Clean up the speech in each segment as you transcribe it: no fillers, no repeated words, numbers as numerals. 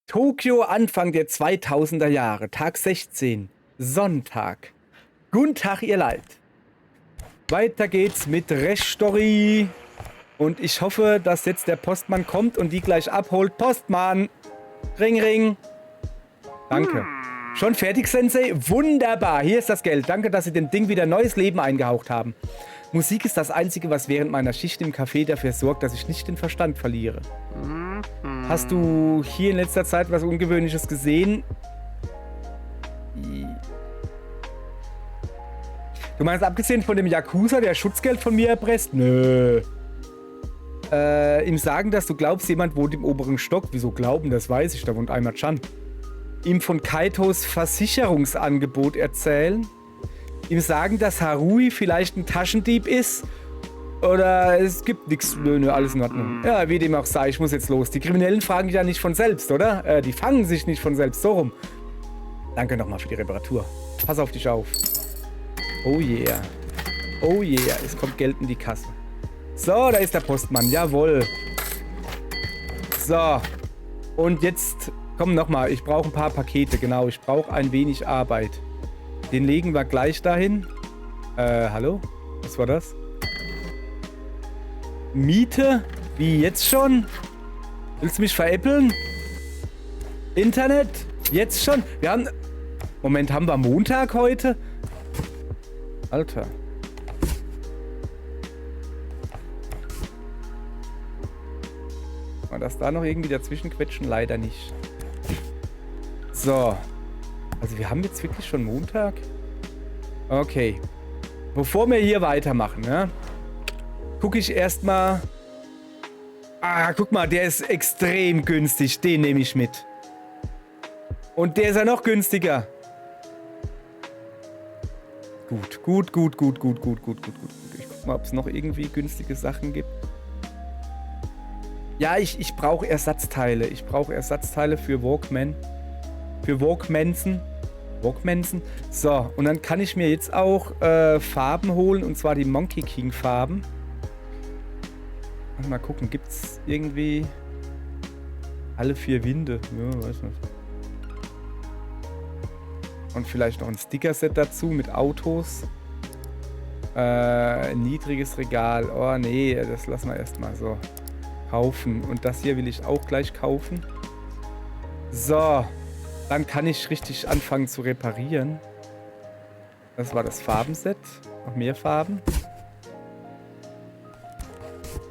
Tokio Anfang der 2000er Jahre, Tag 16, Sonntag. Guten Tag, ihr Leid. Weiter geht's mit Reststory. Und ich hoffe, dass jetzt der Postmann kommt und die gleich abholt. Postmann! Ring, ring. Danke. Schon fertig, Sensei? Wunderbar. Hier ist das Geld. Danke, dass Sie dem Ding wieder neues Leben eingehaucht haben. Musik ist das Einzige, was während meiner Schicht im Café dafür sorgt, dass ich nicht den Verstand verliere. Hast du hier in letzter Zeit was Ungewöhnliches gesehen? Du meinst, abgesehen von dem Yakuza, der Schutzgeld von mir erpresst? Nö. Ihm sagen, dass du glaubst, jemand wohnt im oberen Stock. Wieso glauben? Das weiß ich, da wohnt Aimer-chan. Ihm von Kaitos Versicherungsangebot erzählen. Ihm sagen, dass Harui vielleicht ein Taschendieb ist. Oder es gibt nichts. Nö, alles in Ordnung. Ja, wie dem auch sei, ich muss jetzt los. Die Kriminellen fragen ja nicht von selbst, oder? Die fangen sich nicht von selbst. So rum. Danke nochmal für die Reparatur. Pass auf dich auf. Oh yeah. Oh yeah. Es kommt Geld in die Kasse. So, da ist der Postmann. Jawohl. So. Und jetzt, komm nochmal. Ich brauche ein paar Pakete. Genau, ich brauche ein wenig Arbeit. Den legen wir gleich dahin. Hallo? Was war das? Miete? Wie, jetzt schon? Willst du mich veräppeln? Internet? Jetzt schon? Wir haben... Moment, haben wir Montag heute? Alter. Mal das da noch irgendwie dazwischen quetschen? Leider nicht. So. Also wir haben jetzt wirklich schon Montag? Okay. Bevor wir hier weitermachen, ne? Gucke ich erstmal. Ah, guck mal, der ist extrem günstig. Den nehme ich mit. Und der ist ja noch günstiger. Gut. Ich guck mal, ob es noch irgendwie günstige Sachen gibt. Ja, ich brauche Ersatzteile. Ich brauche Ersatzteile für Walkman. Für Walkmansen. So, und dann kann ich mir jetzt auch Farben holen. Und zwar die Monkey King Farben. Mal gucken, gibt's irgendwie alle 4 Winde? Ja, weiß nicht. Und vielleicht noch ein Sticker-Set dazu mit Autos. Niedriges Regal. Oh nee, das lassen wir erstmal so. Kaufen. Und das hier will ich auch gleich kaufen. So. Dann kann ich richtig anfangen zu reparieren. Das war das Farbenset. Noch mehr Farben.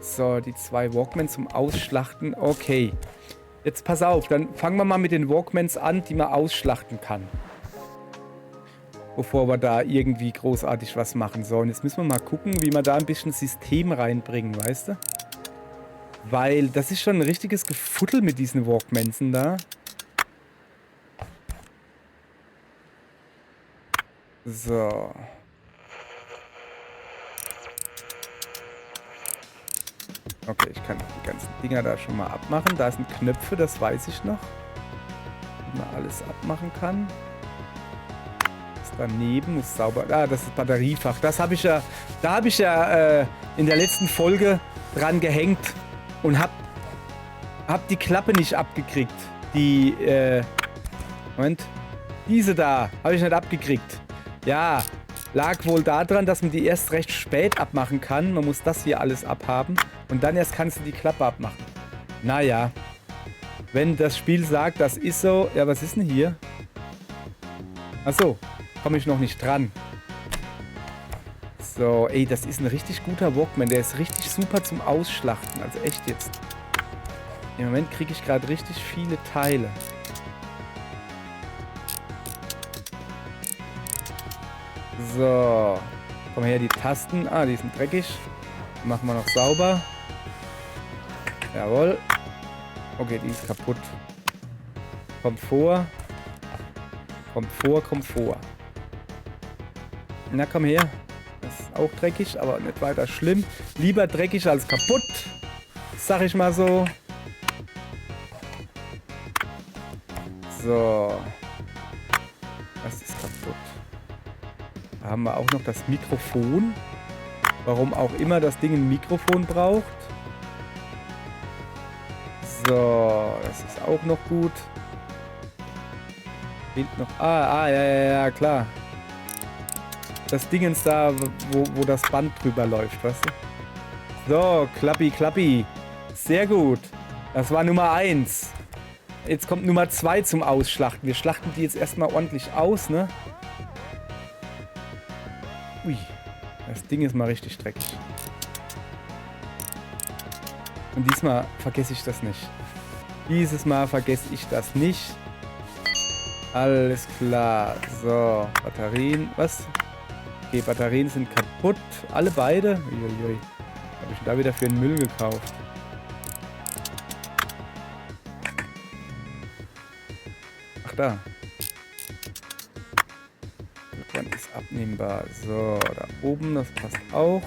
So, die 2 Walkmans zum Ausschlachten. Okay. Jetzt pass auf, dann fangen wir mal mit den Walkmans an, die man ausschlachten kann. Bevor wir da irgendwie großartig was machen sollen. Jetzt müssen wir mal gucken, wie wir da ein bisschen System reinbringen, weißt du? Weil das ist schon ein richtiges Gefuttel mit diesen Walkmansen da. So. Okay, ich kann die ganzen Dinger da schon mal abmachen. Da sind Knöpfe, das weiß ich noch. Wie man alles abmachen kann. Das daneben muss sauber... Ah, das ist Batteriefach. Das habe ich ja... Da habe ich ja in der letzten Folge dran gehängt und hab die Klappe nicht abgekriegt. Die, Moment. Diese da habe ich nicht abgekriegt. Ja, lag wohl daran, dass man die erst recht spät abmachen kann. Man muss das hier alles abhaben. Und dann erst kannst du die Klappe abmachen. Naja. Wenn das Spiel sagt, das ist so... Ja, was ist denn hier? Achso, komme ich noch nicht dran. So, ey, das ist ein richtig guter Walkman. Der ist richtig super zum Ausschlachten. Also echt jetzt. Im Moment kriege ich gerade richtig viele Teile. So. Komm her, die Tasten. Ah, die sind dreckig. Die machen wir noch sauber. Jawohl. Okay, die ist kaputt. Komfort. Na, komm her. Das ist auch dreckig, aber nicht weiter schlimm. Lieber dreckig als kaputt. Sag ich mal so. So. Das ist kaputt. Da haben wir auch noch das Mikrofon. Warum auch immer das Ding ein Mikrofon braucht. So, das ist auch noch gut. Fehlt noch... ja, klar. Das Dingens da, wo das Band drüber läuft, weißt du? So, klappi. Sehr gut. Das war Nummer 1. Jetzt kommt Nummer 2 zum Ausschlachten. Wir schlachten die jetzt erstmal ordentlich aus, ne? Ui. Das Ding ist mal richtig dreckig. Und diesmal vergesse ich das nicht. Dieses Mal vergesse ich das nicht. Alles klar. So, Batterien. Was? Okay, Batterien sind kaputt. Alle beide? Uiuiui. Was habe ich denn da wieder für einen Müll gekauft? Ach, da. Dann ist abnehmbar. So, da oben, das passt auch.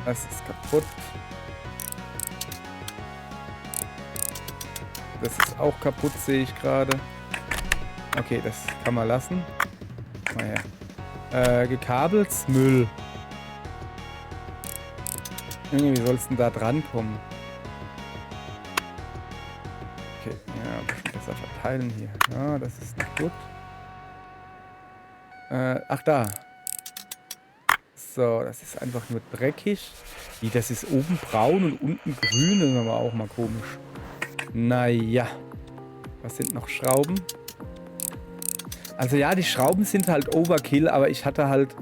Das ist kaputt. Das ist auch kaputt, sehe ich gerade. Okay, das kann man lassen. Naja. Gekabelt, Müll. Irgendwie, wie soll es denn da dran kommen? Okay, ja, ein bisschen besser verteilen hier. Ja, das ist nicht gut. Ach, da. So, das ist einfach nur dreckig. Wie, das ist oben braun und unten grün. Das ist aber auch mal komisch. Naja. Was sind noch Schrauben? Also ja, die Schrauben sind halt Overkill, aber ich hatte halt,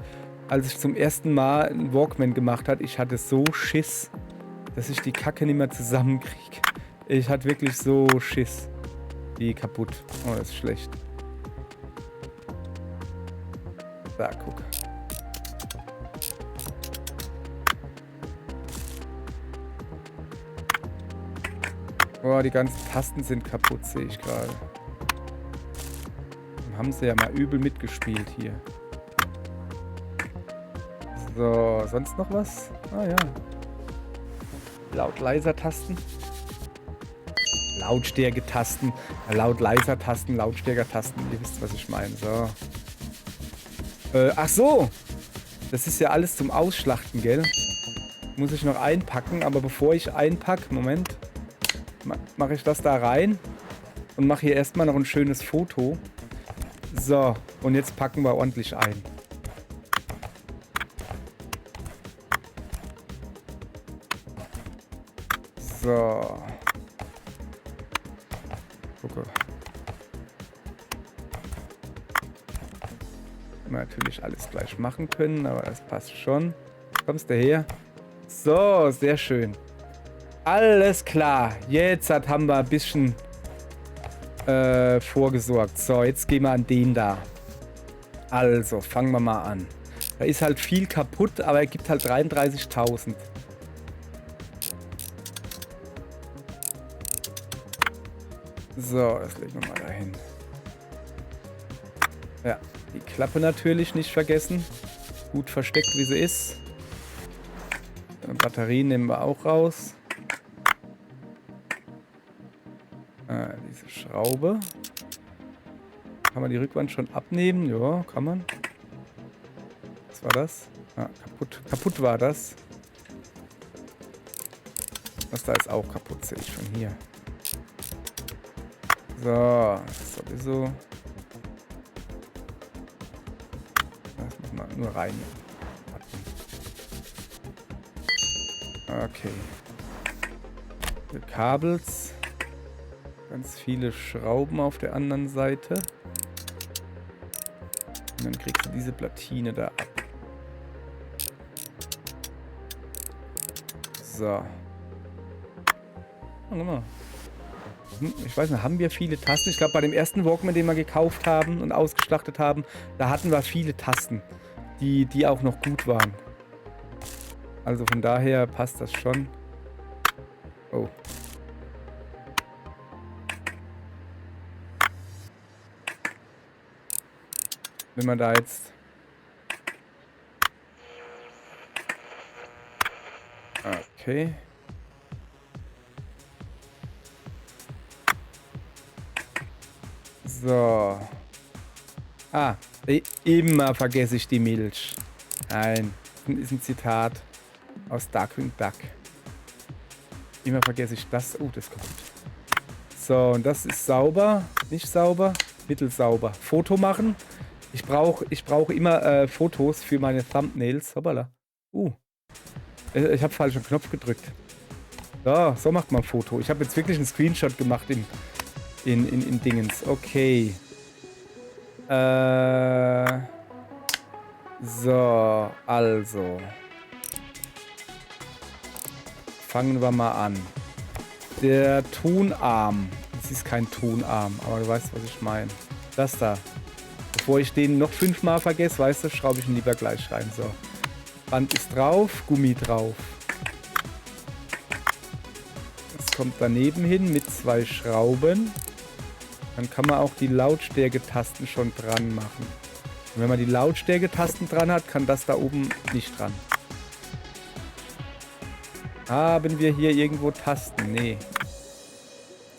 als ich zum ersten Mal einen Walkman gemacht habe, ich hatte so Schiss, dass ich die Kacke nicht mehr zusammenkriege. Ich hatte wirklich so Schiss. Die kaputt. Oh, das ist schlecht. Da, guck. Oh, die ganzen Tasten sind kaputt, sehe ich gerade. Haben sie ja mal übel mitgespielt hier. So, sonst noch was? Ah ja. Laut-Leiser-Tasten. Lautstärke-Tasten. Laut-Leiser-Tasten, Lautstärker-Tasten. Ihr wisst, was ich meine. So. Ach so. Das ist ja alles zum Ausschlachten, gell? Muss ich noch einpacken, aber bevor ich einpacke, Moment, mache ich das da rein und mache hier erstmal noch ein schönes Foto. So, und jetzt packen wir ordentlich ein. So. Gucke. Natürlich alles gleich machen können, aber das passt schon. Kommst du her? So, sehr schön. Alles klar. Jetzt haben wir ein bisschen vorgesorgt. So, jetzt gehen wir an den da. Also, fangen wir mal an. Da ist halt viel kaputt, aber er gibt halt 33.000. So, das legen wir mal dahin. Ja, die Klappe natürlich nicht vergessen. Gut versteckt, wie sie ist. Batterien nehmen wir auch raus. Diese Schraube. Kann man die Rückwand schon abnehmen? Ja, kann man. Was war das? Ah, kaputt. Kaputt war das. Das da ist auch kaputt, sehe ich von hier. So, sowieso. Das muss man nur rein. Okay. Kabels. Ganz viele Schrauben auf der anderen Seite. Und dann kriegst du diese Platine da ab. So. Oh, guck mal. Ich weiß nicht, haben wir viele Tasten? Ich glaube, bei dem ersten Walkman, den wir gekauft haben und ausgeschlachtet haben, da hatten wir viele Tasten, die auch noch gut waren. Also von daher passt das schon. Oh. Wenn man da jetzt... Okay. So. Ah, immer vergesse ich die Milch. Nein, das ist ein Zitat aus Darkwing Duck. Immer vergesse ich das. Oh, das kommt. So, und das ist sauber. Nicht sauber. Mittelsauber. Foto machen. Ich brauch immer Fotos für meine Thumbnails. Hoppala. Ich habe falschen Knopf gedrückt. So macht man ein Foto. Ich habe jetzt wirklich einen Screenshot gemacht in Dingens. Okay. So, also. Fangen wir mal an. Der Tonarm. Das ist kein Tonarm, aber du weißt, was ich meine. Das da. Bevor ich den noch 5-mal vergesse, weißt du, schraube ich ihn lieber gleich rein. So. Band ist drauf, Gummi drauf. Das kommt daneben hin mit 2 Schrauben. Dann kann man auch die Lautstärke-Tasten schon dran machen. Und wenn man die Lautstärke-Tasten dran hat, kann das da oben nicht dran. Haben wir hier irgendwo Tasten? Nee.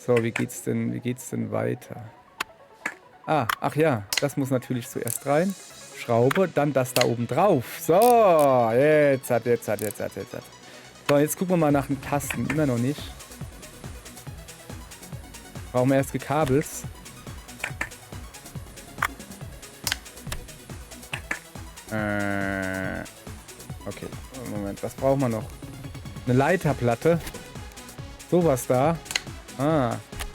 So, wie geht's denn weiter? Ach ja, das muss natürlich zuerst rein. Schraube, dann das da oben drauf. So, jetzt hat. So, jetzt gucken wir mal nach den Tasten. Immer noch nicht. Brauchen wir erst Kabels. Okay, Moment, was brauchen wir noch? Eine Leiterplatte. Sowas da.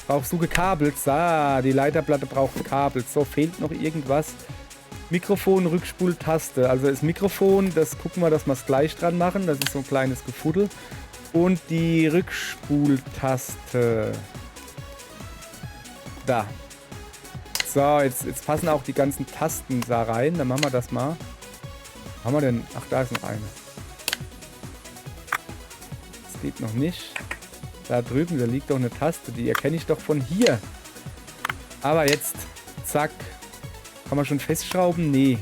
Brauchst du gekabelt? Die Leiterplatte braucht Kabel. So, fehlt noch irgendwas. Mikrofon, Rückspultaste. Also das Mikrofon, das gucken wir, dass wir es gleich dran machen. Das ist so ein kleines Gefuddel. Und die Rückspultaste. Da. So, jetzt passen auch die ganzen Tasten da rein. Dann machen wir das mal. Was haben wir denn? Ach, da ist noch eine. Das geht noch nicht. Da drüben, da liegt doch eine Taste. Die erkenne ich doch von hier. Aber jetzt, zack. Kann man schon festschrauben? Nee.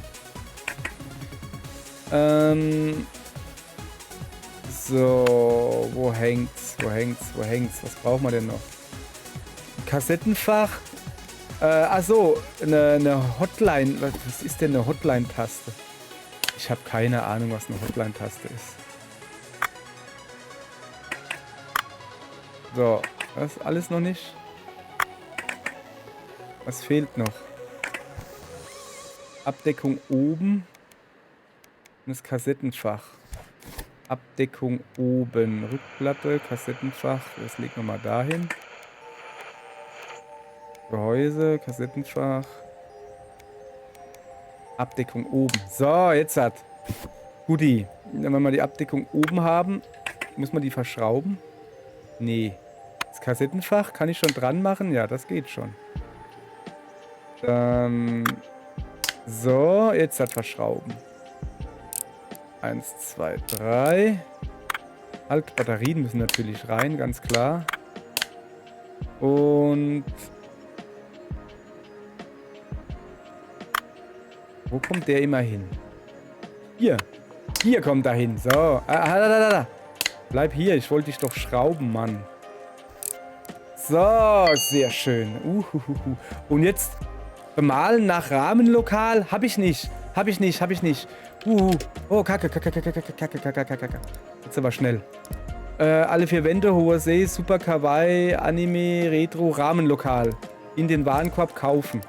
So, wo hängt's? Was brauchen wir denn noch? Kassettenfach. Achso, eine Hotline. Was ist denn eine Hotline-Taste? Ich habe keine Ahnung, was eine Hotline-Taste ist. So, das ist alles noch nicht. Was fehlt noch? Abdeckung oben. Und das Kassettenfach. Abdeckung oben. Rückplatte, Kassettenfach. Das legen wir mal dahin. Gehäuse, Kassettenfach. Abdeckung oben. So, jetzt hat. Guti. Wenn wir die Abdeckung oben haben, muss man die verschrauben? Nee. Das Kassettenfach kann ich schon dran machen? Ja, das geht schon. Dann. So, jetzt hat verschrauben. 1, 2, 3. Halt, Batterien müssen natürlich rein, ganz klar. Und. Wo kommt der immer hin? Hier. Hier kommt er hin. So. Da. Bleib hier. Ich wollte dich doch schrauben, Mann. So, sehr schön. Und jetzt bemalen nach Rahmenlokal. Hab ich nicht. Oh, Kacke. Jetzt aber schnell. Alle 4 Wände, hoher See, super Kawaii, Anime, Retro, Rahmenlokal. In den Warenkorb kaufen.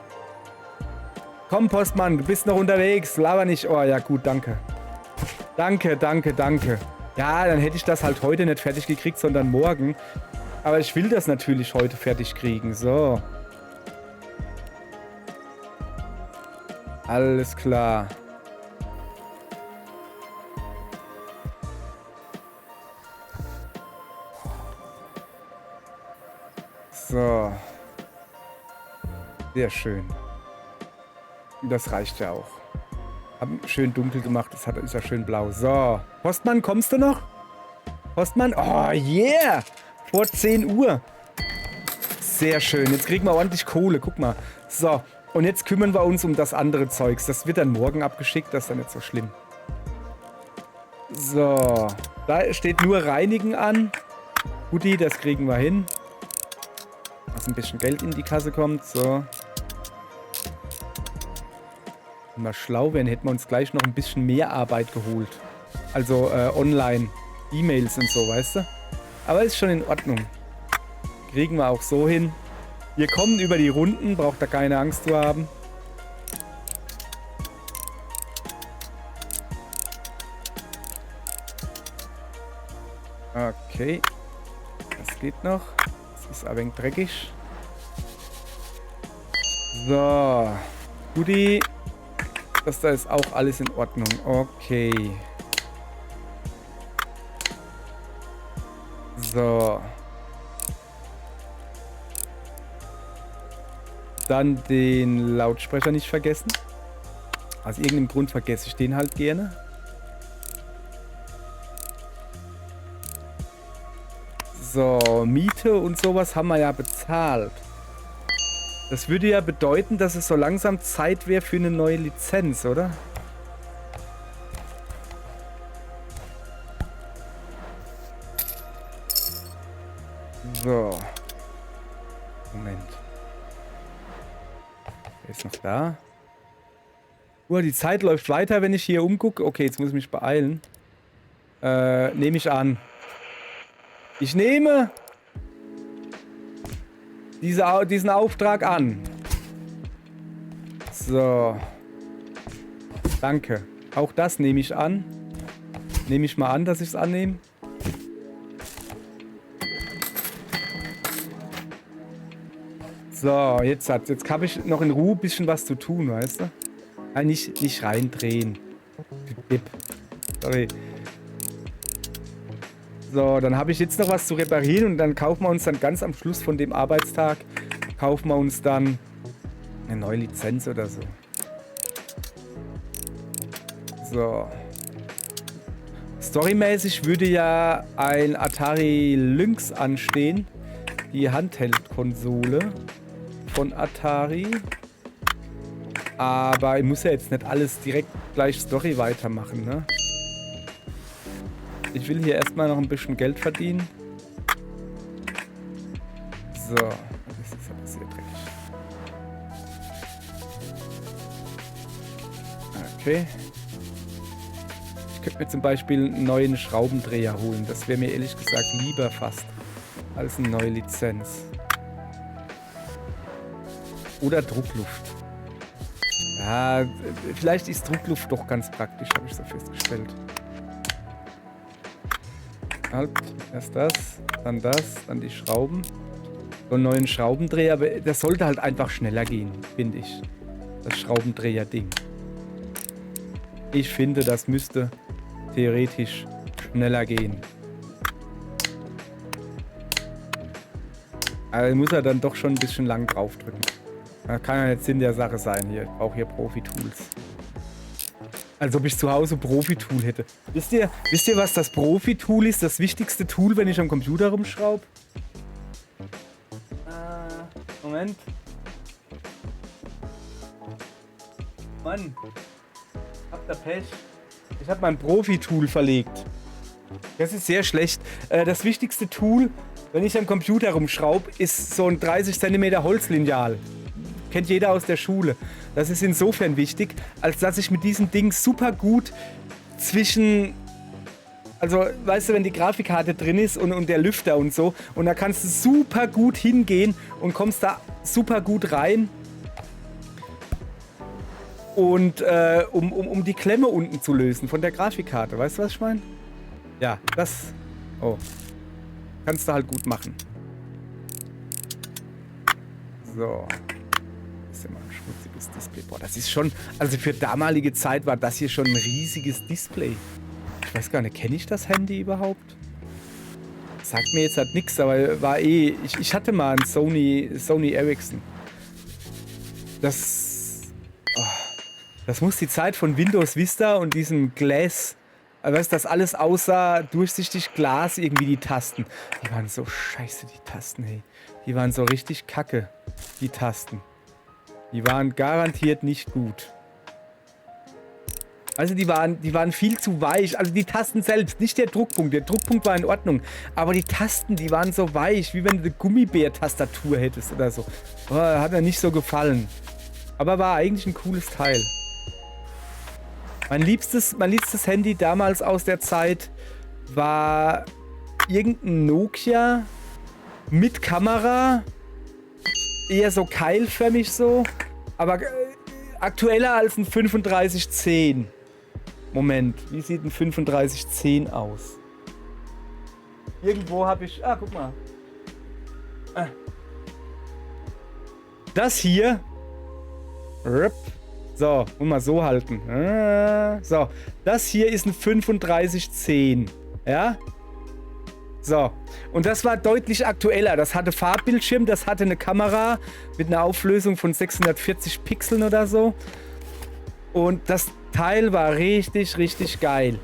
Komm, Postmann, du bist noch unterwegs. Laber nicht. Oh, ja gut, danke. Danke. Ja, dann hätte ich das halt heute nicht fertig gekriegt, sondern morgen. Aber ich will das natürlich heute fertig kriegen. So. Alles klar. So. Sehr schön. Das reicht ja auch. Haben schön dunkel gemacht, das ist ja schön blau. So. Postmann, kommst du noch? Postmann? Oh, yeah! Vor 10 Uhr. Sehr schön. Jetzt kriegen wir ordentlich Kohle. Guck mal. So. Und jetzt kümmern wir uns um das andere Zeugs. Das wird dann morgen abgeschickt. Das ist ja nicht so schlimm. So. Da steht nur Reinigen an. Guti, das kriegen wir hin. Dass ein bisschen Geld in die Kasse kommt. So. Wenn wir schlau wären, hätten wir uns gleich noch ein bisschen mehr Arbeit geholt. Also online. E-Mails und so, weißt du? Aber ist schon in Ordnung. Kriegen wir auch so hin. Wir kommen über die Runden, braucht da keine Angst zu haben. Okay. Das geht noch. Das ist ein wenig dreckig. So. Guti. Das da ist auch alles in Ordnung. Okay. So. Dann den Lautsprecher nicht vergessen. Aus irgendeinem Grund vergesse ich den halt gerne. So, Miete und sowas haben wir ja bezahlt. Das würde ja bedeuten, dass es so langsam Zeit wäre für eine neue Lizenz, oder? So. Moment. Wer ist noch da? Die Zeit läuft weiter, wenn ich hier umgucke. Okay, jetzt muss ich mich beeilen. Nehme ich an. Ich nehme diesen Auftrag an. So. Danke. Auch das nehme ich an. Nehme ich mal an, dass ich es annehme. So, jetzt habe ich noch in Ruhe ein bisschen was zu tun, weißt du? Nein, nicht reindrehen. Sorry. So, dann habe ich jetzt noch was zu reparieren und dann kaufen wir uns dann ganz am Schluss von dem Arbeitstag, kaufen wir uns dann eine neue Lizenz oder so. So. Storymäßig würde ja ein Atari Lynx anstehen. Die Handheld-Konsole von Atari. Aber ich muss ja jetzt nicht alles direkt gleich Story weitermachen, ne? Ich will hier erstmal noch ein bisschen Geld verdienen. So. Das ist aber sehr dreckig. Okay. Ich könnte mir zum Beispiel einen neuen Schraubendreher holen. Das wäre mir ehrlich gesagt lieber fast als eine neue Lizenz. Oder Druckluft. Ja, vielleicht ist Druckluft doch ganz praktisch, habe ich so festgestellt. Halt, erst das, dann die Schrauben. So einen neuen Schraubendreher, aber das sollte halt einfach schneller gehen, finde ich. Das Schraubendreher-Ding. Ich finde, das müsste theoretisch schneller gehen. Also muss er dann doch schon ein bisschen lang draufdrücken. Das kann ja jetzt Sinn der Sache sein hier. Ich brauche hier Profi-Tools. Als ob ich zu Hause Profi-Tool hätte. Wisst ihr, was das Profi-Tool ist? Das wichtigste Tool, wenn ich am Computer rumschraube? Moment. Mann. Habt ihr Pech? Ich habe mein Profi-Tool verlegt. Das ist sehr schlecht. Das wichtigste Tool, wenn ich am Computer rumschraube, ist so ein 30 cm Holzlineal. Kennt jeder aus der Schule. Das ist insofern wichtig, als dass ich mit diesem Ding super gut zwischen... Also, weißt du, wenn die Grafikkarte drin ist und der Lüfter und so, und da kannst du super gut hingehen und kommst da super gut rein. Und um die Klemme unten zu lösen von der Grafikkarte. Weißt du, was ich meine? Ja, das... Oh. Kannst du halt gut machen. So. Das ist immer ein schmutziges Display. Boah, das ist schon... Also für damalige Zeit war das hier schon ein riesiges Display. Ich weiß gar nicht, kenne ich das Handy überhaupt? Sagt mir jetzt halt nichts, aber war eh... Ich hatte mal ein Sony Ericsson. Das muss die Zeit von Windows Vista und diesem Glass... Weißt du, das alles aussah durchsichtig Glas, irgendwie die Tasten. Die waren so scheiße, die Tasten, hey. Die waren so richtig kacke, die Tasten. Die waren garantiert nicht gut. Also die waren viel zu weich. Also die Tasten selbst, nicht der Druckpunkt. Der Druckpunkt war in Ordnung. Aber die Tasten, die waren so weich, wie wenn du eine Gummibär-Tastatur hättest oder so. Oh, hat mir nicht so gefallen. Aber war eigentlich ein cooles Teil. Mein liebstes Handy damals aus der Zeit war irgendein Nokia mit Kamera. Eher so keilförmig so. Aber aktueller als ein 3510. Moment, wie sieht ein 3510 aus? Irgendwo habe ich... Ah, guck mal. Das hier. So, und mal so halten. So, das hier ist ein 3510. Ja? So, und das war deutlich aktueller. Das hatte Farbbildschirm, das hatte eine Kamera mit einer Auflösung von 640 Pixeln oder so. Und das Teil war richtig, richtig geil.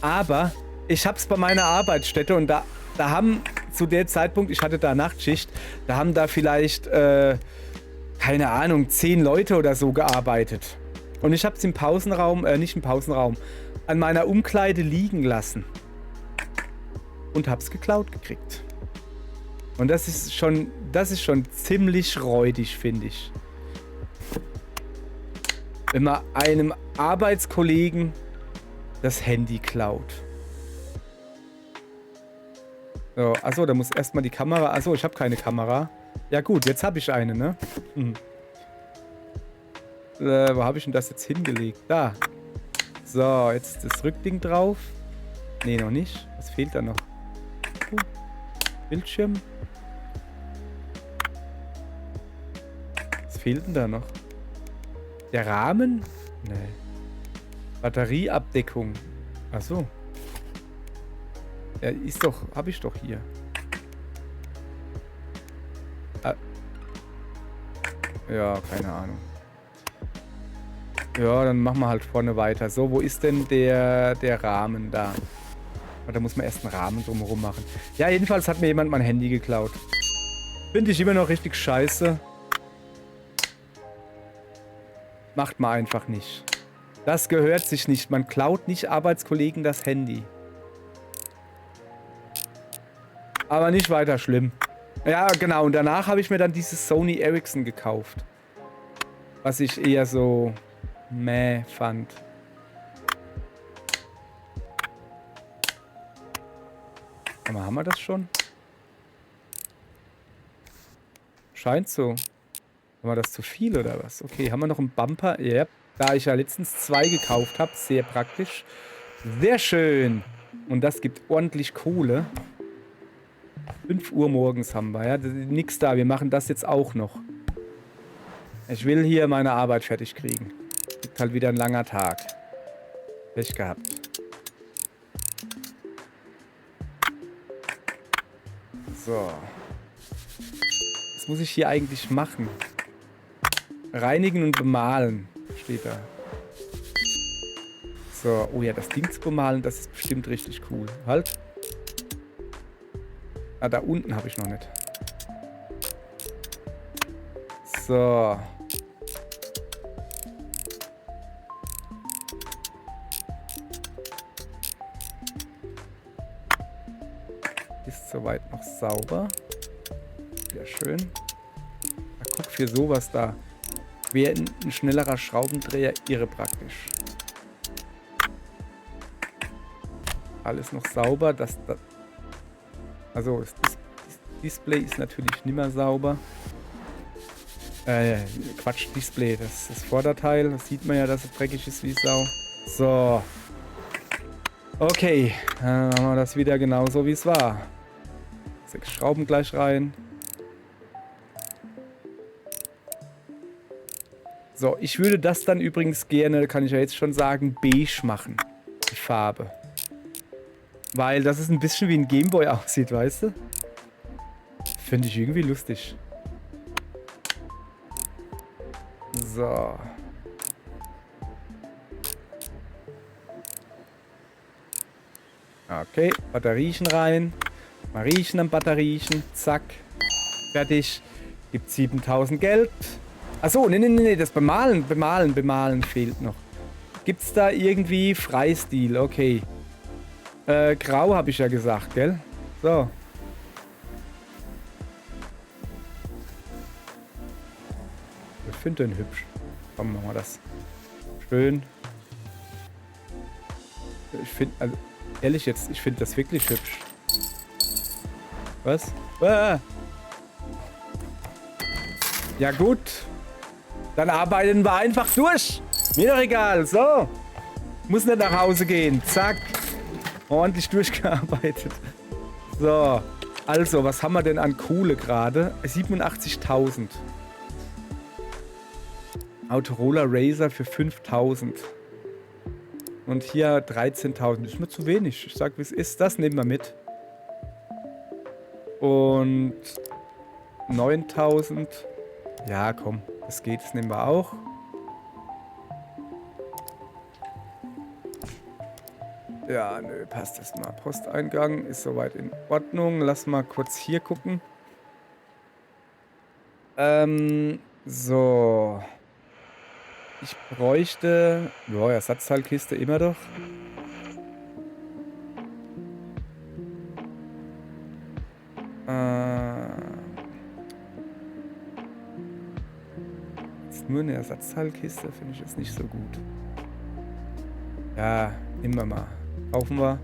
Aber ich hab's bei meiner Arbeitsstätte und da haben zu der Zeitpunkt, ich hatte da Nachtschicht, da haben da vielleicht, keine Ahnung, 10 Leute oder so gearbeitet. Und ich hab's im Pausenraum, nicht im Pausenraum, an meiner Umkleide liegen lassen. Und hab's geklaut gekriegt. Und das ist schon ziemlich räudig, finde ich. Wenn man einem Arbeitskollegen das Handy klaut. So, achso, da muss erstmal die Kamera... Achso, ich habe keine Kamera. Ja gut, jetzt habe ich eine, ne? Wo habe ich denn das jetzt hingelegt? Da. So, jetzt das Rückding drauf. Ne, noch nicht. Was fehlt da noch? Bildschirm. Was fehlt denn da noch? Der Rahmen? Nee. Batterieabdeckung. Achso. Ja, ist doch... Hab ich doch hier. Ah. Ja, keine Ahnung. Ja, dann machen wir halt vorne weiter. So, wo ist denn der Rahmen da? Da muss man erst einen Rahmen drumherum machen. Ja, jedenfalls hat mir jemand mein Handy geklaut. Finde ich immer noch richtig scheiße. Macht man einfach nicht. Das gehört sich nicht. Man klaut nicht Arbeitskollegen das Handy. Aber nicht weiter schlimm. Ja, genau. Und danach habe ich mir dann dieses Sony Ericsson gekauft. Was ich eher so mäh fand. Aber haben wir das schon? Scheint so. War das zu viel oder was? Okay, haben wir noch einen Bumper? Ja, da ich ja letztens 2 gekauft habe. Sehr praktisch. Sehr schön. Und das gibt ordentlich Kohle. 5 Uhr morgens haben wir, ja. Nix da, wir machen das jetzt auch noch. Ich will hier meine Arbeit fertig kriegen. Gibt halt wieder ein langer Tag. Pech gehabt. So. Was muss ich hier eigentlich machen? Reinigen und bemalen, steht da. So, oh ja, das Ding zu bemalen, das ist bestimmt richtig cool. Halt. Ah, da unten habe ich noch nicht. So. Ist soweit noch sauber. Sehr schön. Na, guck, für sowas da wäre ein schnellerer Schraubendreher irre praktisch. Alles noch sauber. Also, das Display ist natürlich nicht mehr sauber. Quatsch, Display. Das Vorderteil. Das sieht man ja, dass es dreckig ist wie Sau. So. Okay. Dann machen wir das wieder genauso, wie es war. 6 Schrauben gleich rein. So, ich würde das dann übrigens gerne, kann ich ja jetzt schon sagen, beige machen. Die Farbe. Weil das ist ein bisschen wie ein Gameboy aussieht, weißt du? Finde ich irgendwie lustig. So. Okay, Batteriechen rein. Mal riechen am Batteriechen. Zack. Fertig. Gibt 7000 Geld. Achso, nee, das Bemalen fehlt noch. Gibt's da irgendwie Freistil? Okay. Grau habe ich ja gesagt, gell? So. Ich finde den hübsch. Komm, machen wir das. Schön. Ich finde, also ehrlich jetzt, ich finde das wirklich hübsch. Was? Ah. Ja gut. Dann arbeiten wir einfach durch. Mir doch egal. So. Muss nicht nach Hause gehen. Zack. Ordentlich durchgearbeitet. So. Also, was haben wir denn an Kohle gerade? 87.000. Autoroller Racer für 5.000. Und hier 13.000. Das ist mir zu wenig. Ich sag, wie es ist. Das nehmen wir mit. Und 9.000. Ja, komm. Das geht. Das nehmen wir auch. Ja, nö, passt das mal. Posteingang ist soweit in Ordnung. Lass mal kurz hier gucken. So. Ich bräuchte... Boah, Ersatzteilkiste immer doch. Ist nur eine Ersatzteilkiste, finde ich jetzt nicht so gut. Ja, nehmen wir mal. Kaufen wir.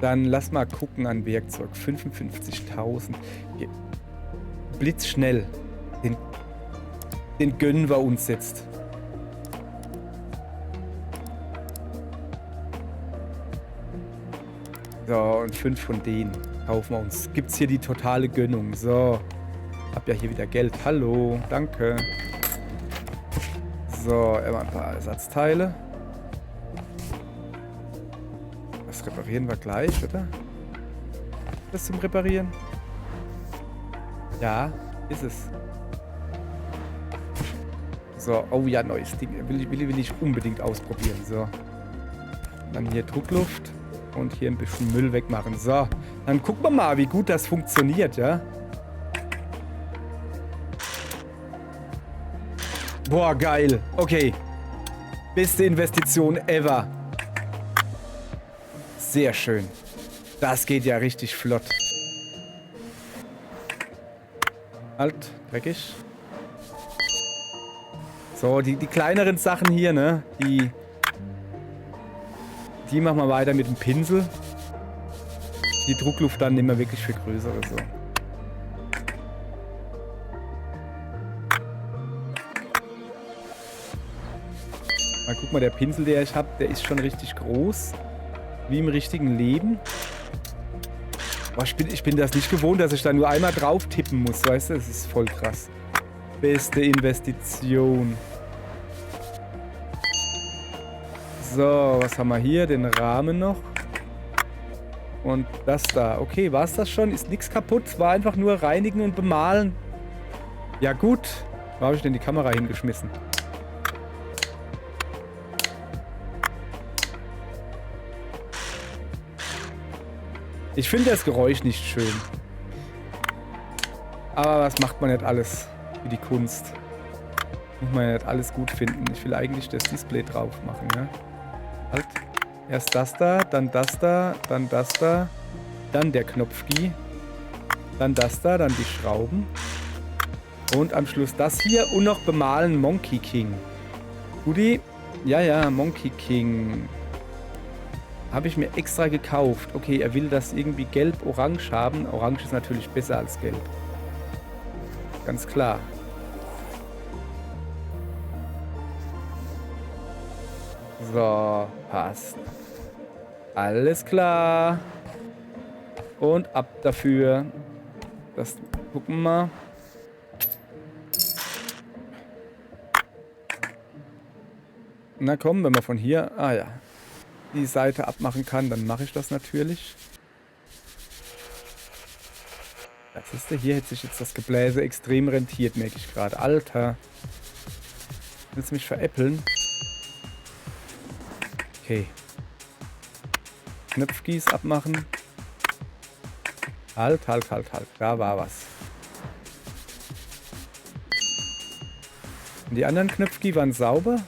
Dann lass mal gucken an Werkzeug. 55.000. Blitzschnell. Den gönnen wir uns jetzt. So, und 5 von denen kaufen wir uns. Gibt's hier die totale Gönnung. So. Hab ja hier wieder Geld. Hallo. Danke. So, immer ein paar Ersatzteile. Das reparieren wir gleich, oder? Das zum Reparieren? Ja, ist es. So, oh ja, neues Ding. Will ich unbedingt ausprobieren. So. Dann hier Druckluft und hier ein bisschen Müll wegmachen. So, dann gucken wir mal, wie gut das funktioniert, ja? Boah, geil. Okay. Beste Investition ever. Sehr schön. Das geht ja richtig flott. Halt, dreckig. So, die kleineren Sachen hier, ne? Die machen wir weiter mit dem Pinsel. Die Druckluft dann nehmen wir wirklich für größere, so. Mal guck mal, der Pinsel, der ich habe, der ist schon richtig groß. Wie im richtigen Leben. Boah, ich bin das nicht gewohnt, dass ich da nur einmal drauf tippen muss, weißt du? Das ist voll krass. Beste Investition. So, was haben wir hier? Den Rahmen noch. Und das da. Okay, war es das schon? Ist nichts kaputt? War einfach nur reinigen und bemalen. Ja gut. Wo habe ich denn die Kamera hingeschmissen? Ich finde das Geräusch nicht schön. Aber was macht man nicht alles für die Kunst? Muss man ja nicht alles gut finden. Ich will eigentlich das Display drauf machen, ja? Halt. Erst das da, dann das da, dann das da, dann der Knopfkey, dann das da, dann die Schrauben und am Schluss das hier und noch bemalen Monkey King. Guti? Ja, ja, Monkey King. Habe ich mir extra gekauft. Okay, er will das irgendwie gelb-orange haben. Orange ist natürlich besser als gelb. Ganz klar. So, passt. Alles klar. Und ab dafür. Das gucken wir mal. Na komm, wenn man von hier... Ah ja. Die Seite abmachen kann, dann mache ich das natürlich. Das ist ja, hier hätte sich jetzt das Gebläse extrem rentiert, merke ich gerade. Alter. Willst du mich veräppeln? Okay. Knöpfkies abmachen. Halt. Da war was. Und die anderen Knöpfkies waren sauber?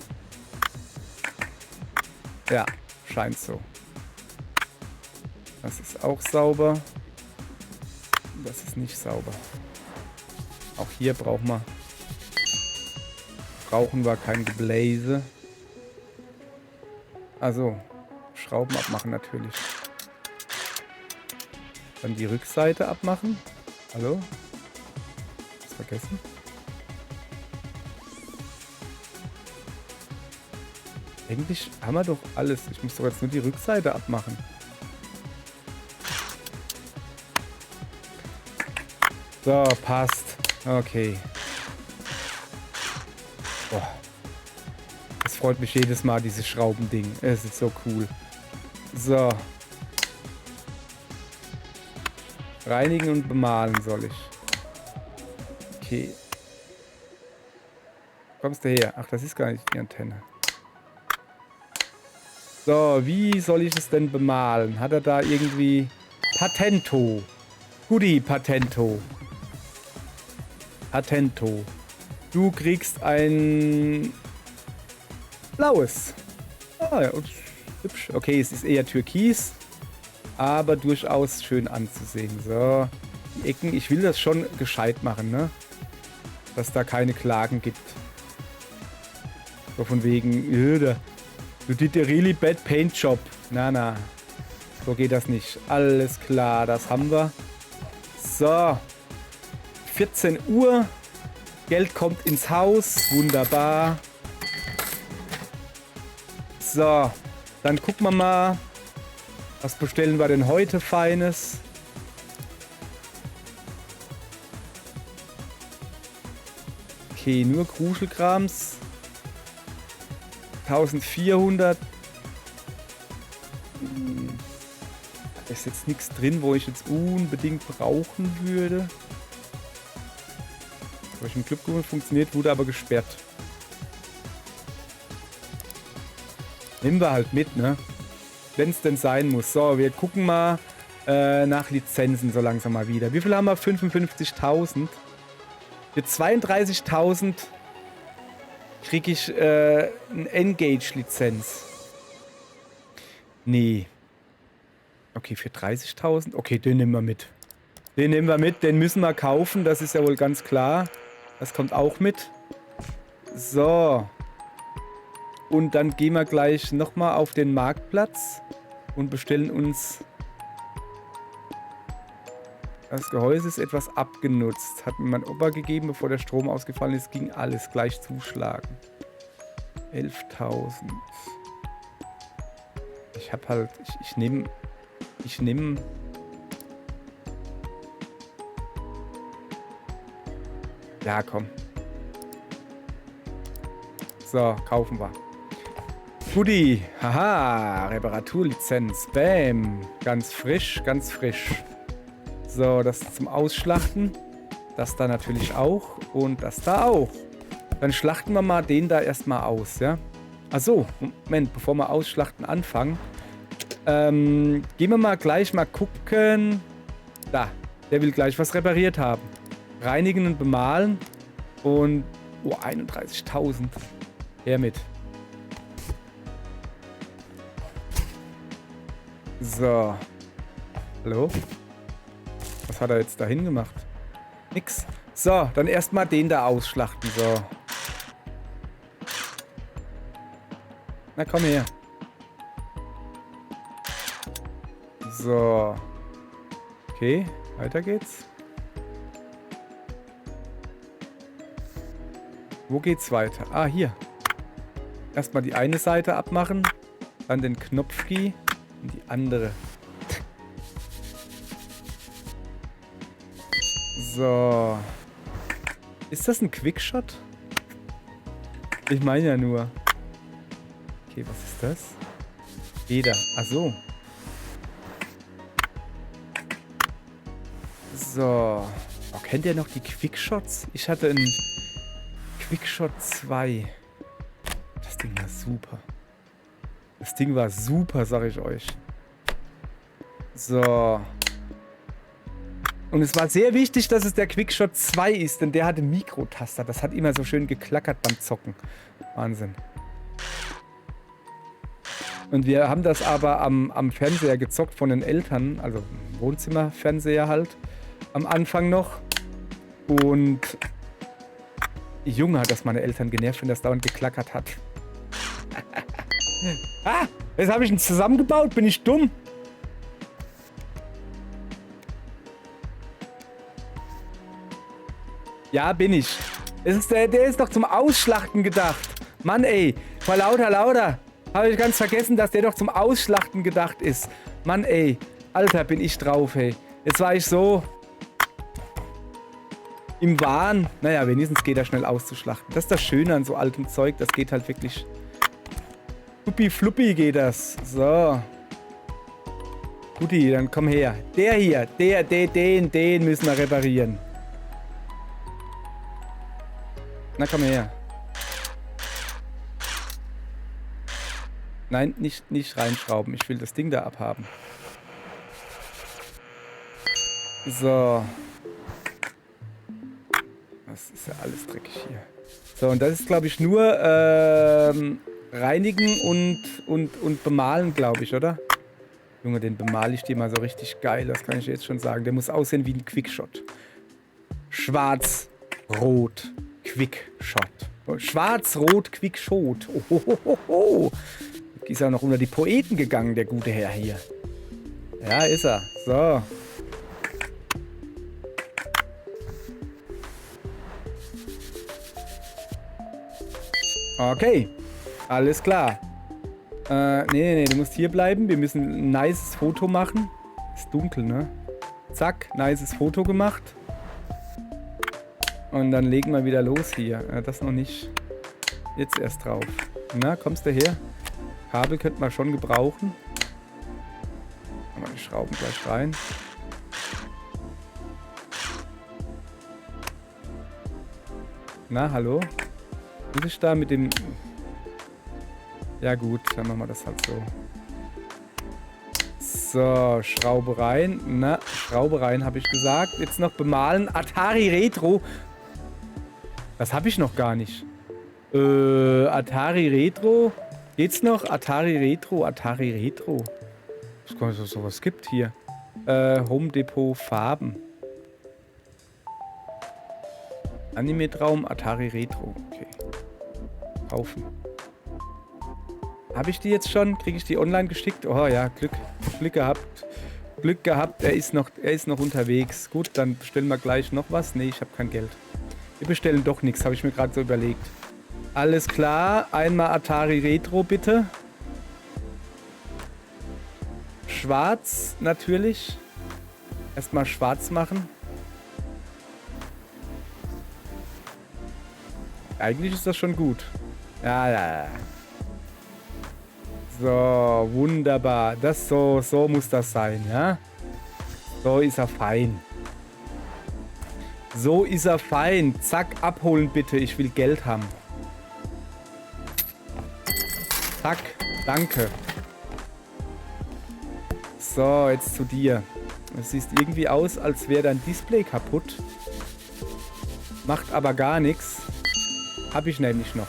Ja. Scheint so. Das ist auch sauber. Das ist nicht sauber. Auch hier brauchen wir kein Gebläse. Also, Schrauben abmachen natürlich. Dann die Rückseite abmachen. Hallo? Was vergessen? Eigentlich haben wir doch alles. Ich muss doch jetzt nur die Rückseite abmachen. So, passt. Okay. Boah. Das freut mich jedes Mal, dieses Schraubending. Es ist so cool. So. Reinigen und bemalen soll ich. Okay. Kommst du her? Ach, das ist gar nicht die Antenne. So, wie soll ich es denn bemalen? Hat er da irgendwie... Patento. Guti, Patento. Patento. Du kriegst ein... blaues. Ah, ja, hübsch. Okay, es ist eher türkis. Aber durchaus schön anzusehen. So, die Ecken. Ich will das schon gescheit machen, ne? Dass da keine Klagen gibt. So von wegen, du did a really bad paint job. Na. So geht das nicht. Alles klar, das haben wir. So. 14 Uhr. Geld kommt ins Haus. Wunderbar. So. Dann gucken wir mal. Was bestellen wir denn heute Feines? Okay, nur Kruschelkrams. 1400. Da ist jetzt nichts drin, wo ich jetzt unbedingt brauchen würde. Habe ich im Club geholt, funktioniert, wurde aber gesperrt. Nehmen wir halt mit, ne? Wenn es denn sein muss. So, wir gucken mal nach Lizenzen so langsam mal wieder. Wie viel haben wir? 55.000. Für 32.000 kriege ich eine Engage-Lizenz. Nee. Okay, für 30.000? Okay, den nehmen wir mit. Den nehmen wir mit, den müssen wir kaufen, das ist ja wohl ganz klar. Das kommt auch mit. So. Und dann gehen wir gleich nochmal auf den Marktplatz und bestellen uns... Das Gehäuse ist etwas abgenutzt. Hat mir mein Opa gegeben, bevor der Strom ausgefallen ist. Ging alles gleich zuschlagen. 11.000. Ich hab halt... Ich nehme... Ja, komm. So, kaufen wir. Goodie. Haha. Reparaturlizenz. Bam. Ganz frisch, ganz frisch. So, das zum Ausschlachten. Das da natürlich auch. Und das da auch. Dann schlachten wir mal den da erstmal aus, ja? Achso, Moment, bevor wir ausschlachten anfangen. Gehen wir mal gleich mal gucken. Da, der will gleich was repariert haben. Reinigen und bemalen. Und, oh, 31.000. Her mit. So. Hallo? Was hat er jetzt dahin gemacht? Nix. So, dann erstmal den da ausschlachten. So. Na, komm her. So. Okay, weiter geht's. Wo geht's weiter? Ah, hier. Erstmal die eine Seite abmachen. Dann den Knopfkey. Und die andere. So. Ist das ein Quickshot? Ich meine ja nur. Okay, was ist das? Feder. Ach so. So. Oh, kennt ihr noch die Quickshots? Ich hatte einen Quickshot 2. Das Ding war super. Das Ding war super, sag ich euch. So. Und es war sehr wichtig, dass es der Quickshot 2 ist, denn der hatte Mikrotaster. Das hat immer so schön geklackert beim Zocken. Wahnsinn. Und wir haben das aber am Fernseher gezockt von den Eltern, also Wohnzimmerfernseher halt, am Anfang noch. Und Junge, hat das meine Eltern genervt, wenn das dauernd geklackert hat. Ah, jetzt habe ich ihn zusammengebaut. Bin ich dumm? Ja, bin ich. Der ist doch zum Ausschlachten gedacht. Mann, ey. Vor lauter. Habe ich ganz vergessen, dass der doch zum Ausschlachten gedacht ist. Mann, ey. Alter, bin ich drauf, ey. Jetzt war ich so im Wahn. Naja, wenigstens geht er schnell auszuschlachten. Das ist das Schöne an so altem Zeug. Das geht halt wirklich... Fluppi geht das. So. Guti, dann komm her. Der hier. Den müssen wir reparieren. Na, komm her. Nein, nicht reinschrauben. Ich will das Ding da abhaben. So. Das ist ja alles dreckig hier. So, und das ist, glaube ich, nur reinigen und bemalen, glaube ich, oder? Junge, den bemale ich dir mal so richtig geil. Das kann ich jetzt schon sagen. Der muss aussehen wie ein Quickshot. Schwarz, rot, Quickshot. Schwarz-Rot Quickshot. Oh. Ist ja noch unter die Poeten gegangen, der gute Herr hier. Ja, ist er. So. Okay. Alles klar. Nee, du musst hier bleiben. Wir müssen ein nices Foto machen. Ist dunkel, ne? Zack, nices Foto gemacht. Und dann legen wir wieder los hier. Das noch nicht. Jetzt erst drauf. Na, kommst du her? Kabel könnte man schon gebrauchen. Machen wir die Schrauben gleich rein. Na, hallo? Muss ich da mit dem... Ja gut, dann machen wir das halt so. So, Schraube rein. Na, Schraube rein, habe ich gesagt. Jetzt noch bemalen. Atari Retro. Das habe ich noch gar nicht. Atari Retro. Geht's noch? Atari Retro. Ich weiß nicht, ob es sowas gibt hier. Home Depot Farben. Anime-Traum, Atari Retro. Okay. Kaufen. Habe ich die jetzt schon? Kriege ich die online geschickt? Oh ja, Glück gehabt. Er ist noch unterwegs. Gut, dann bestellen wir gleich noch was. Nee, ich habe kein Geld. Wir bestellen doch nichts, habe ich mir gerade so überlegt. Alles klar. Einmal Atari Retro, bitte. Schwarz, natürlich. Erstmal schwarz machen. Eigentlich ist das schon gut. Ja. So, wunderbar. So muss das sein, ja? So ist er fein. So ist er fein. Zack, abholen bitte. Ich will Geld haben. Zack, danke. So, jetzt zu dir. Es sieht irgendwie aus, als wäre dein Display kaputt. Macht aber gar nichts. Hab ich nämlich noch.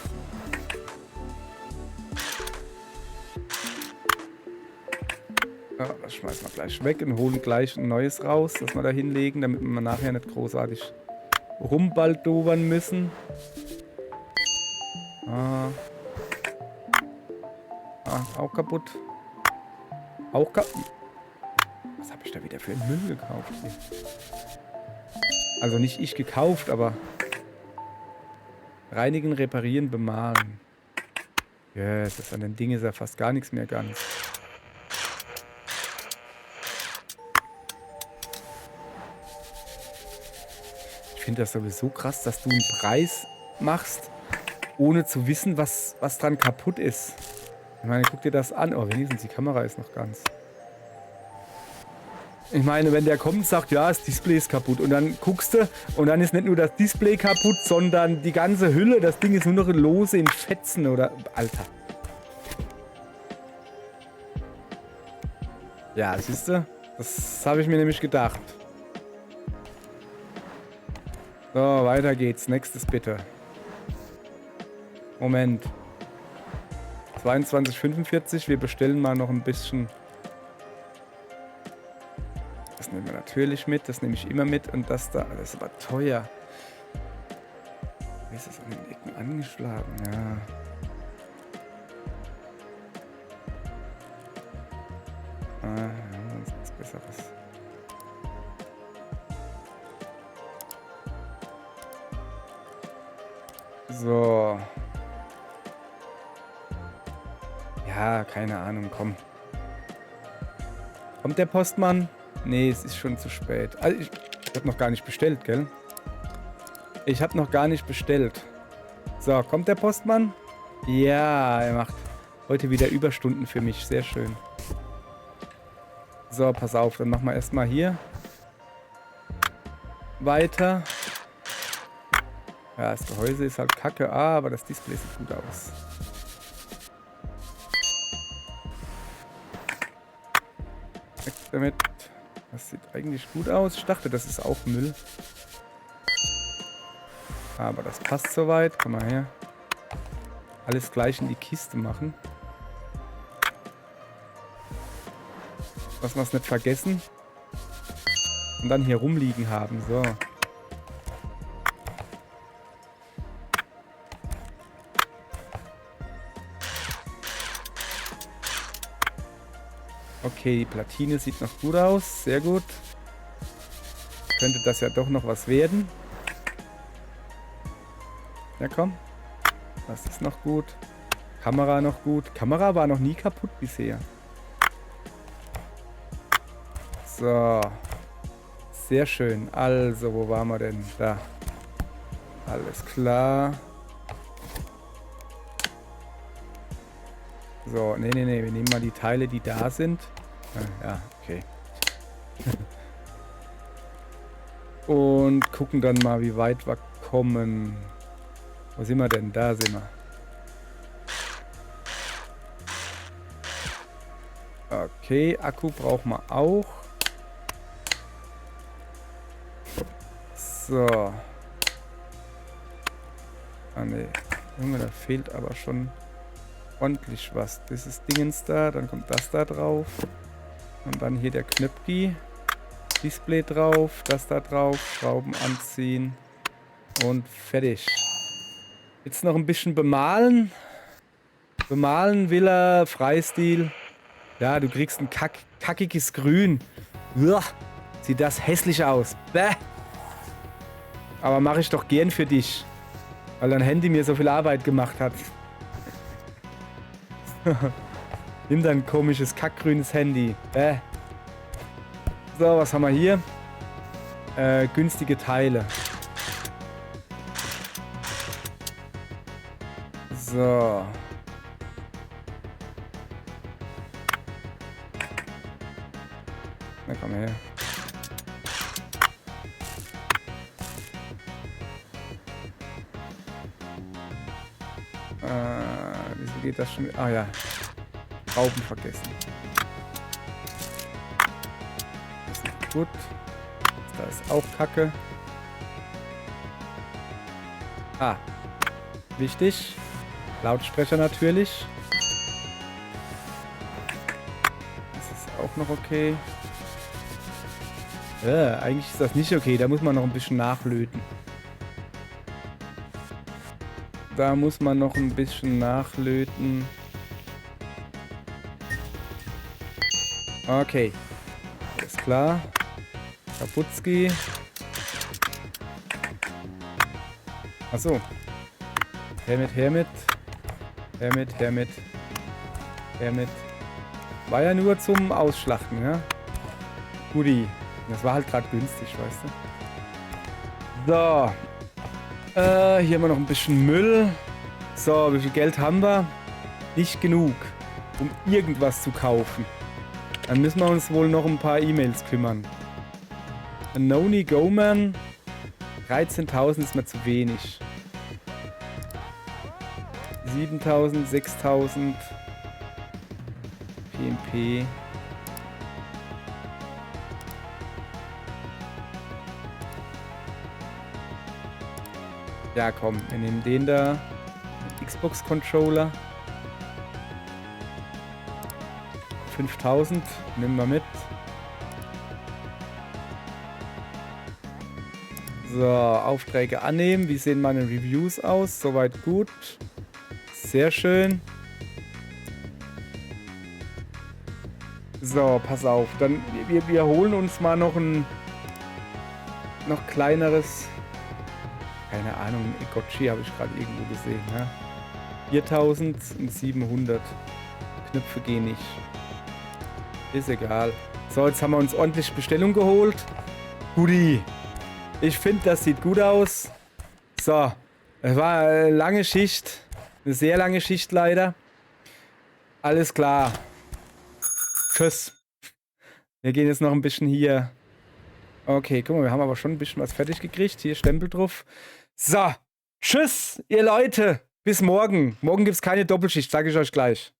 Ja, das schmeißen wir gleich weg und holen gleich ein neues raus, das wir da hinlegen, damit wir nachher nicht großartig rumbaldobern müssen. Auch kaputt. Was habe ich da wieder für einen Müll gekauft hier? Also nicht ich gekauft, aber reinigen, reparieren, bemalen. Yes, an den Dingen ist ja fast gar nichts mehr ganz. Ich finde das sowieso krass, dass du einen Preis machst, ohne zu wissen, was dran kaputt ist. Ich meine, guck dir das an. Oh, wenigstens die Kamera ist noch ganz. Ich meine, wenn der kommt und sagt, ja, das Display ist kaputt und dann guckst du und dann ist nicht nur das Display kaputt, sondern die ganze Hülle, das Ding ist nur noch lose in Fetzen oder... Alter. Ja, siehst du? Das habe ich mir nämlich gedacht. So, weiter geht's. Nächstes bitte. Moment. 22,45. Wir bestellen mal noch ein bisschen... Das nehmen wir natürlich mit, das nehme ich immer mit und das da, das ist aber teuer. Wie ist das an den Ecken angeschlagen? Ja. Das ist was Besseres. So. Ja, keine Ahnung, komm. Kommt der Postmann? Nee, es ist schon zu spät. Also ich habe noch gar nicht bestellt, gell? Ich habe noch gar nicht bestellt. So, kommt der Postmann? Ja, er macht heute wieder Überstunden für mich. Sehr schön. So, pass auf, dann machen wir erstmal hier weiter. Ja, das Gehäuse ist halt kacke, aber das Display sieht gut aus. Weg damit. Das sieht eigentlich gut aus. Ich dachte, das ist auch Müll. Aber das passt soweit. Komm mal her. Alles gleich in die Kiste machen. Dass wir es nicht vergessen. Und dann hier rumliegen haben. So. Okay, die Platine sieht noch gut aus. Sehr gut. Könnte das ja doch noch was werden. Ja, komm. Das ist noch gut. Kamera noch gut. Kamera war noch nie kaputt bisher. So. Sehr schön. Also, wo waren wir denn? Da. Alles klar. So, nee. Wir nehmen mal die Teile, die da sind. Ja, okay. Und gucken dann mal, wie weit wir kommen. Wo sind wir denn? Da sind wir. Okay, Akku brauchen wir auch. So. Ah ne, Junge, da fehlt aber schon ordentlich was. Das ist Dingens da, dann kommt das da drauf. Und dann hier der Knöpfi. Display drauf, das da drauf, Schrauben anziehen. Und fertig. Jetzt noch ein bisschen bemalen. Bemalen will er, Freistil. Ja, du kriegst ein kackiges Grün. Uah, sieht das hässlich aus. Bäh. Aber mache ich doch gern für dich. Weil dein Handy mir so viel Arbeit gemacht hat. Nimm dein komisches kackgrünes Handy. Bäh. So, was haben wir hier? Günstige Teile. So. Na komm her. Wieso geht das schon? Ah ja. Schrauben vergessen. Das ist gut. Da ist auch Kacke. Ah. Wichtig. Lautsprecher natürlich. Das ist auch noch okay. Ja, eigentlich ist das nicht okay. Da muss man noch ein bisschen nachlöten. Da muss man noch ein bisschen nachlöten. Okay. Alles klar. Kaputski. Achso. Hermit. War ja nur zum Ausschlachten, ja? Guti. Das war halt gerade günstig, weißt du? So. Hier haben wir noch ein bisschen Müll. So, wie viel Geld haben wir? Nicht genug, um irgendwas zu kaufen. Dann müssen wir uns wohl noch ein paar E-Mails kümmern. Noni Goman. 13.000 ist mir zu wenig. 7.000, 6.000. PMP. Ja, komm, wir nehmen den da. Xbox-Controller. 5.000, nehmen wir mit. So, Aufträge annehmen. Wie sehen meine Reviews aus? Soweit gut. Sehr schön. So, pass auf. Dann wir holen uns mal noch ein kleineres Keine Ahnung, Egotchi habe ich gerade irgendwo gesehen. Ne? 4700 Knöpfe gehen nicht. Ist egal. So, jetzt haben wir uns ordentlich Bestellung geholt. Guti. Ich finde, das sieht gut aus. So. Es war eine lange Schicht. Eine sehr lange Schicht leider. Alles klar. Tschüss. Wir gehen jetzt noch ein bisschen hier. Okay, guck mal, wir haben aber schon ein bisschen was fertig gekriegt. Hier Stempel drauf. So. Tschüss, ihr Leute. Bis morgen. Morgen gibt es keine Doppelschicht, sage ich euch gleich.